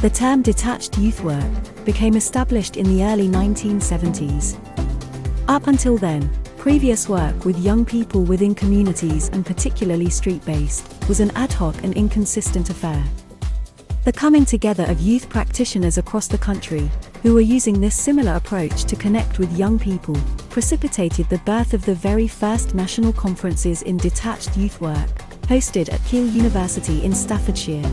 The term detached youth work became established in the early 1970s. Up until then, previous work with young people within communities, and particularly street-based, was an ad hoc and inconsistent affair. The coming together of youth practitioners across the country, who were using this similar approach to connect with young people, precipitated the birth of the very first national conferences in detached youth work, hosted at Keele University in Staffordshire.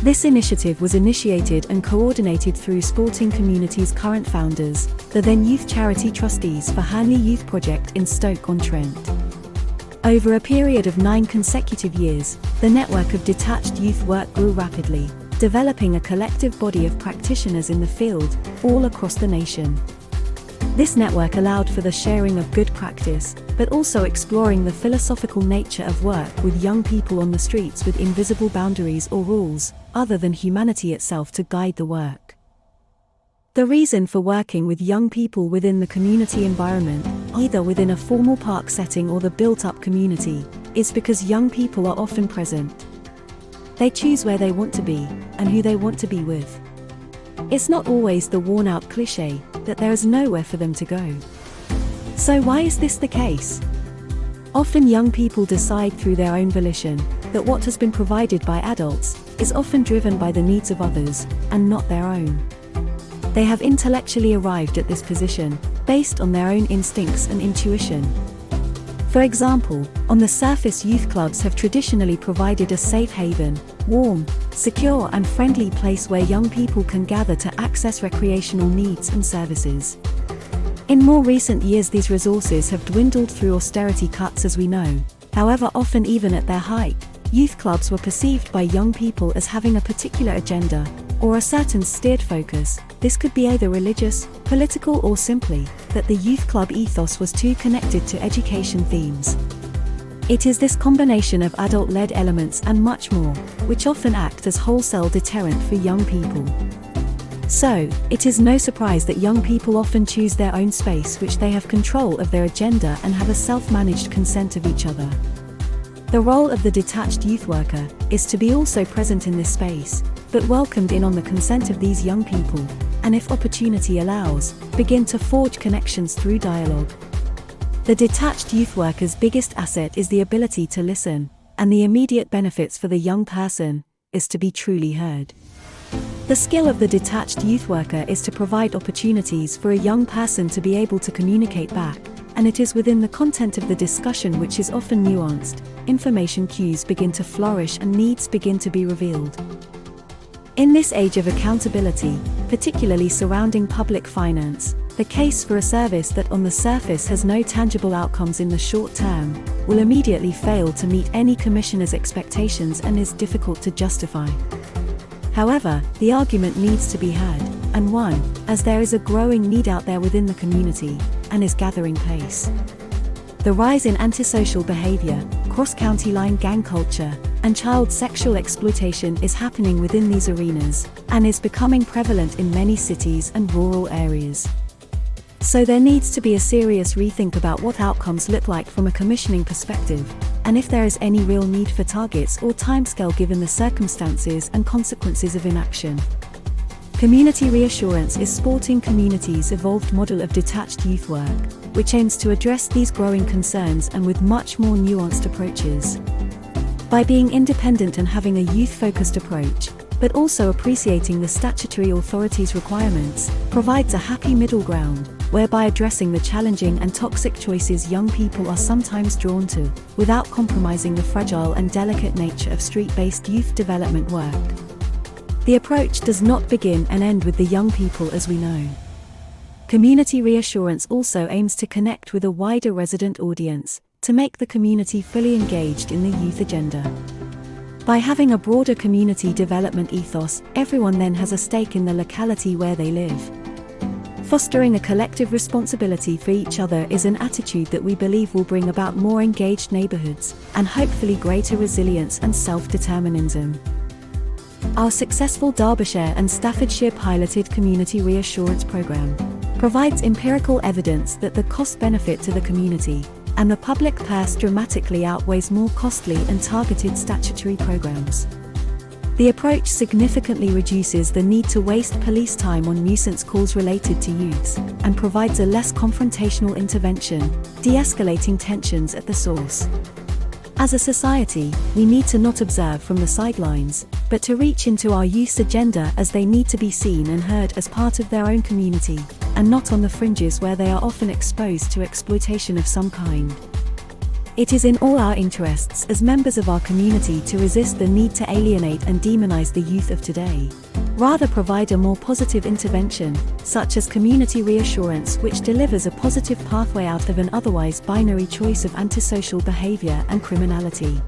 This initiative was initiated and coordinated through Sporting Community's current founders, the then Youth Charity Trustees for Hanley Youth Project in Stoke-on-Trent. Over a period of 9 consecutive years, the network of detached youth work grew rapidly, developing a collective body of practitioners in the field, all across the nation. This network allowed for the sharing of good practice, but also exploring the philosophical nature of work with young people on the streets with invisible boundaries or rules, other than humanity itself, to guide the work. The reason for working with young people within the community environment, either within a formal park setting or the built-up community, is because young people are often present. They choose where they want to be, and who they want to be with. It's not always the worn-out cliché that there is nowhere for them to go. So why is this the case? Often young people decide through their own volition that what has been provided by adults is often driven by the needs of others, and not their own. They have intellectually arrived at this position, based on their own instincts and intuition. For example, on the surface, youth clubs have traditionally provided a safe haven, warm, secure and friendly place where young people can gather to access recreational needs and services. In more recent years, these resources have dwindled through austerity cuts, as we know. However, often even at their height, youth clubs were perceived by young people as having a particular agenda, or a certain steered focus. This could be either religious, political, or simply that the youth club ethos was too connected to education themes. It is this combination of adult-led elements and much more, which often act as wholesale deterrent for young people. So, it is no surprise that young people often choose their own space, which they have control of their agenda and have a self-managed consent of each other. The role of the detached youth worker is to be also present in this space, but welcomed in on the consent of these young people, and if opportunity allows, begin to forge connections through dialogue. The detached youth worker's biggest asset is the ability to listen, and the immediate benefits for the young person is to be truly heard. The skill of the detached youth worker is to provide opportunities for a young person to be able to communicate back, and it is within the content of the discussion, which is often nuanced, information cues begin to flourish and needs begin to be revealed. In this age of accountability, particularly surrounding public finance, the case for a service that on the surface has no tangible outcomes in the short term will immediately fail to meet any commissioner's expectations and is difficult to justify. However, the argument needs to be had, and won, as there is a growing need out there within the community, and is gathering pace. The rise in antisocial behavior, cross-county line gang culture, and child sexual exploitation is happening within these arenas, and is becoming prevalent in many cities and rural areas. So there needs to be a serious rethink about what outcomes look like from a commissioning perspective, and if there is any real need for targets or timescale given the circumstances and consequences of inaction. Community reassurance is Sporting Community's evolved model of detached youth work, which aims to address these growing concerns and with much more nuanced approaches. By being independent and having a youth-focused approach, but also appreciating the statutory authority's requirements, provides a happy middle ground, whereby addressing the challenging and toxic choices young people are sometimes drawn to, without compromising the fragile and delicate nature of street-based youth development work. The approach does not begin and end with the young people, as we know. Community reassurance also aims to connect with a wider resident audience, to make the community fully engaged in the youth agenda. By having a broader community development ethos, everyone then has a stake in the locality where they live. Fostering a collective responsibility for each other is an attitude that we believe will bring about more engaged neighborhoods, and hopefully greater resilience and self-determinism. Our successful Derbyshire and Staffordshire piloted community reassurance program provides empirical evidence that the cost-benefit to the community and the public purse dramatically outweighs more costly and targeted statutory programs. The approach significantly reduces the need to waste police time on nuisance calls related to youths, and provides a less confrontational intervention, de-escalating tensions at the source. As a society, we need to not observe from the sidelines, but to reach into our youth's agenda as they need to be seen and heard as part of their own community, and not on the fringes where they are often exposed to exploitation of some kind. It is in all our interests as members of our community to resist the need to alienate and demonize the youth of today. Rather provide a more positive intervention, such as community reassurance, which delivers a positive pathway out of an otherwise binary choice of antisocial behavior and criminality.